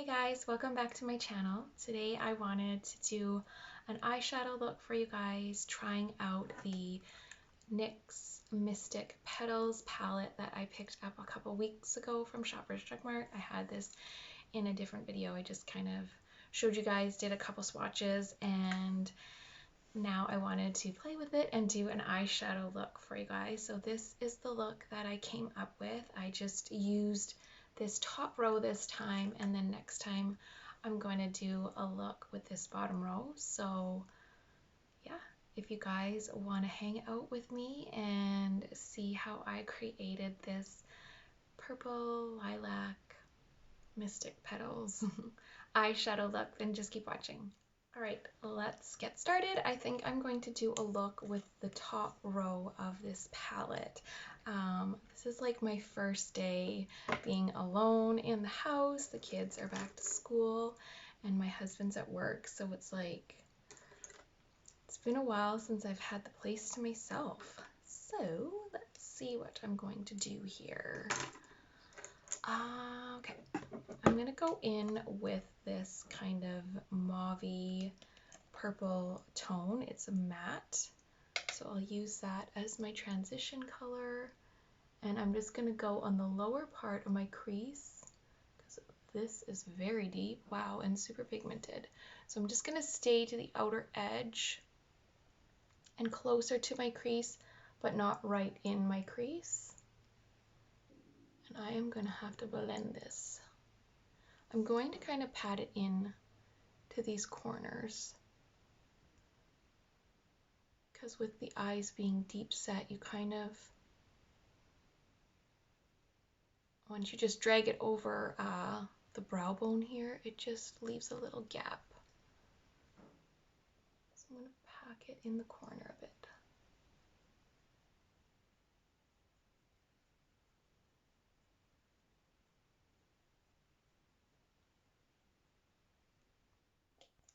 Hey guys, welcome back to my channel. Today I wanted to do an eyeshadow look for you guys, trying out the NYX Mystic Petals palette that I picked up a couple weeks ago from Shoppers Drug Mart. I had this in a different video. I just kind of showed you guys, did a couple swatches, and now I wanted to play with it and do an eyeshadow look for you guys. So this is the look that I came up with. I just used this top row this time, and then next time I'm going to do a look with this bottom row. So yeah, if you guys want to hang out with me and see how I created this purple lilac Mystic Petals eyeshadow look, then just keep watching. Alright, let's get started. I think I'm going to do a look with the top row of this palette. This is like my first day being alone in the house. The kids are back to school and my husband's at work, so it's like, it's been a while since I've had the place to myself. So let's see what I'm going to do here. Okay, I'm gonna go in with this kind of mauve-y purple tone. It's a matte, so I'll use that as my transition color, and I'm just gonna go on the lower part of my crease because this is very deep, wow, and super pigmented. So I'm just gonna stay to the outer edge and closer to my crease, but not right in my crease. And I am going to have to blend this. I'm going to kind of pat it in to these corners, because with the eyes being deep set, you kind of, once you just drag it over the brow bone here, it just leaves a little gap. So I'm going to pack it in the corner a bit.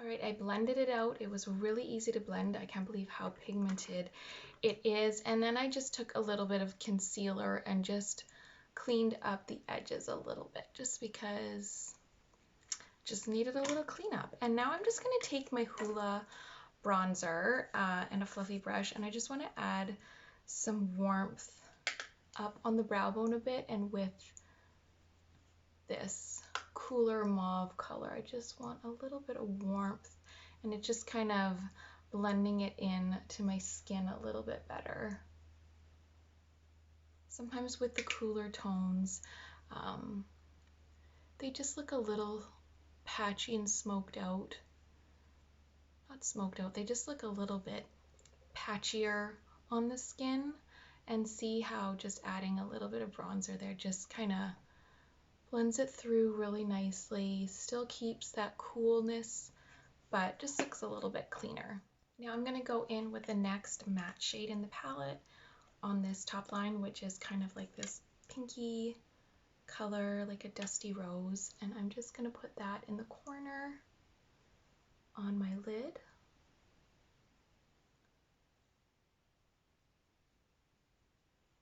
Alright, I blended it out. It was really easy to blend. I can't believe how pigmented it is. And then I just took a little bit of concealer and just cleaned up the edges a little bit, just because just needed a little cleanup. And now I'm just going to take my Hoola bronzer and a fluffy brush, and I just want to add some warmth up on the brow bone a bit, and with this cooler mauve color, I just want a little bit of warmth, and it's just kind of blending it in to my skin a little bit better. Sometimes with the cooler tones, they just look a little patchy and smoked out. Not smoked out, they just look a little bit patchier on the skin, and see how just adding a little bit of bronzer there just kind of blends it through really nicely, still keeps that coolness, but just looks a little bit cleaner. Now I'm going to go in with the next matte shade in the palette on this top line, which is kind of like this pinky color, like a dusty rose, and I'm just going to put that in the corner on my lid.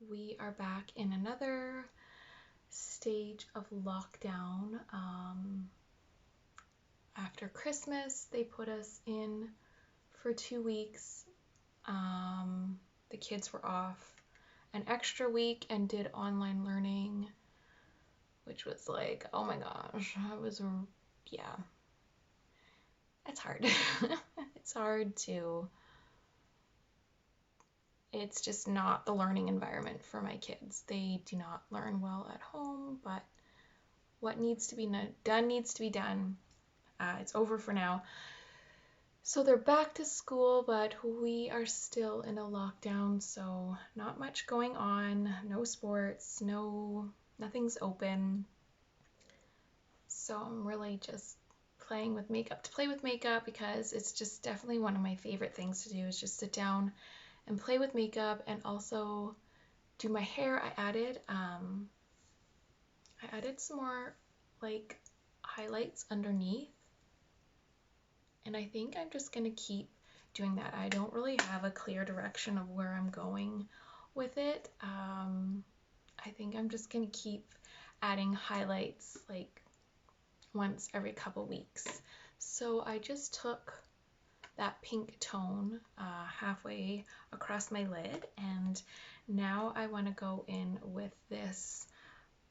We are back in another stage of lockdown. After Christmas, they put us in for 2 weeks. The kids were off an extra week and did online learning, which was like, oh my gosh, yeah, it's hard. It's hard to, it's just not the learning environment for my kids. They do not learn well at home, but what needs to be done needs to be done. It's over for now. So they're back to school, but we are still in a lockdown, so not much going on, no sports, nothing's open. So I'm really just playing with makeup to play with makeup, because it's just definitely one of my favorite things to do, is just sit down and play with makeup, and also do my hair. I added some more like highlights underneath, and I think I'm just gonna keep doing that. I don't really have a clear direction of where I'm going with it. I think I'm just gonna keep adding highlights like once every couple weeks. So I just took that pink tone halfway across my lid, and now I want to go in with this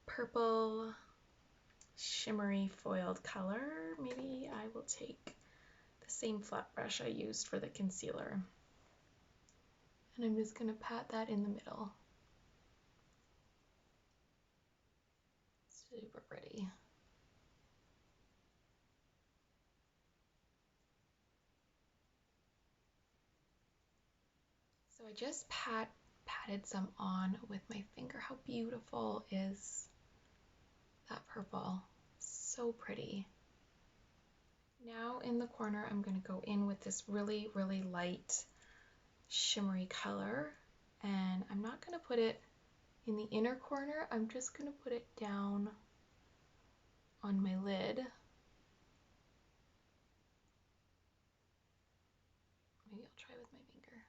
purple shimmery foiled color. Maybe I will take the same flat brush I used for the concealer, and I'm just going to pat that in the middle. Super pretty. So I just patted some on with my finger. How beautiful is that purple? So pretty. Now in the corner, I'm going to go in with this really, really light shimmery color, and I'm not going to put it in the inner corner. I'm just going to put it down on my lid. Maybe I'll try with my finger.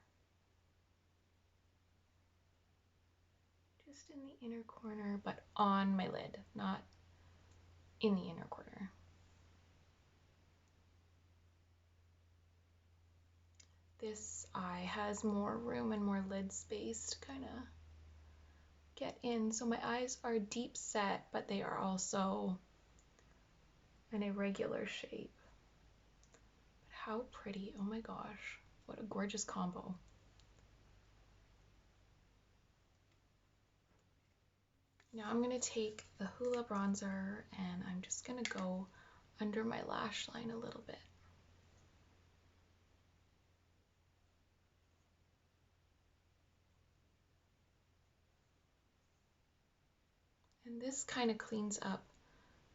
Just in the inner corner, but on my lid, not in the inner corner. This eye has more room and more lid space to kind of get in. So my eyes are deep set, but they are also an irregular shape. But how pretty, oh my gosh, what a gorgeous combo. Now I'm going to take the Hoola bronzer and I'm just going to go under my lash line a little bit. And this kind of cleans up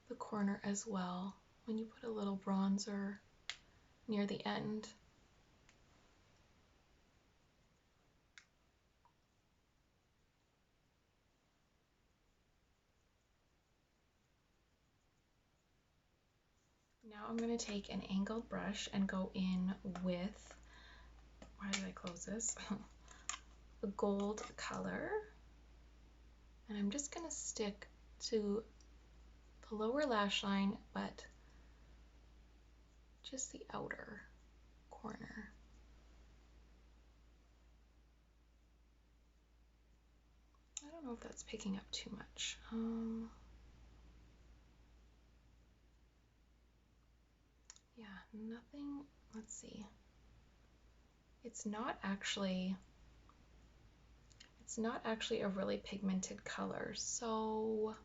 the corner as well when you put a little bronzer near the end. Now I'm going to take an angled brush and go in with, why did I close this? The gold color. And I'm just going to stick to the lower lash line, but just the outer corner. I don't know if that's picking up too much. Yeah, nothing, let's see. It's not actually a really pigmented color, so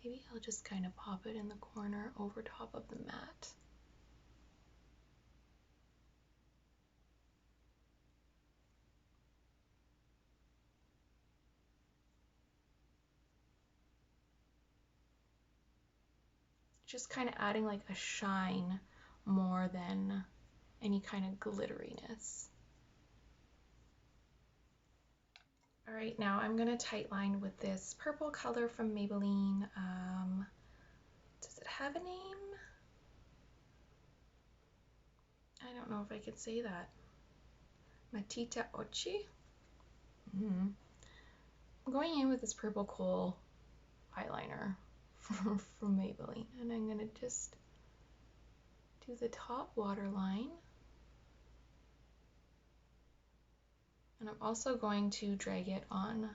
maybe I'll just kind of pop it in the corner over top of the matte. Just kind of adding like a shine more than any kind of glitteriness. All right, now I'm going to tightline with this purple color from Maybelline. Does it have a name? I don't know if I could say that. Matita Ochi? I'm going in with this purple kohl eyeliner from Maybelline, and I'm going to just do the top waterline. And I'm also going to drag it on the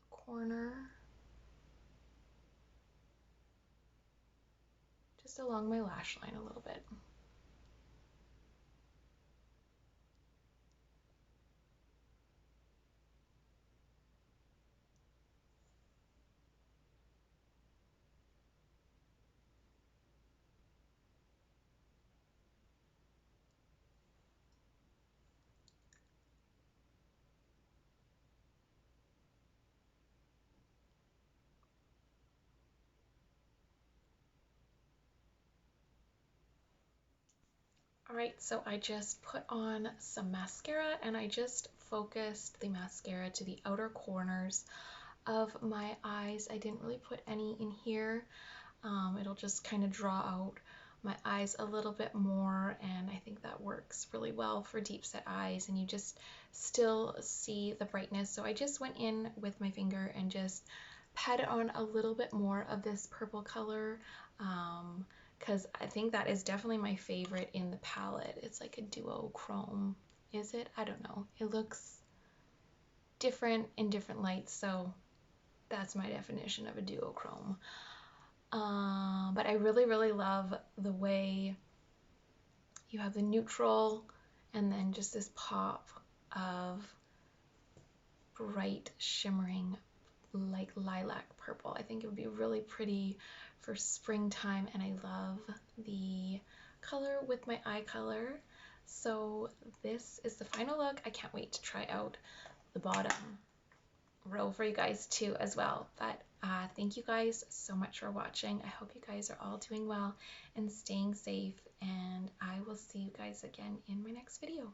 corner, just along my lash line a little bit. All right, so I just put on some mascara and I just focused the mascara to the outer corners of my eyes. I didn't really put any in here. It'll just kind of draw out my eyes a little bit more, and I think that works really well for deep set eyes, and you just still see the brightness. So I just went in with my finger and just pat on a little bit more of this purple color because I think that is definitely my favorite in the palette. It's like a duochrome. Is it? I don't know. It looks different in different lights, so that's my definition of a duochrome. But I really, really love the way you have the neutral and then just this pop of bright shimmering like lilac purple. I think it would be really pretty for springtime, and I love the color with my eye color. So this is the final look. I can't wait to try out the bottom row for you guys too as well. But thank you guys so much for watching. I hope you guys are all doing well and staying safe, and I will see you guys again in my next video.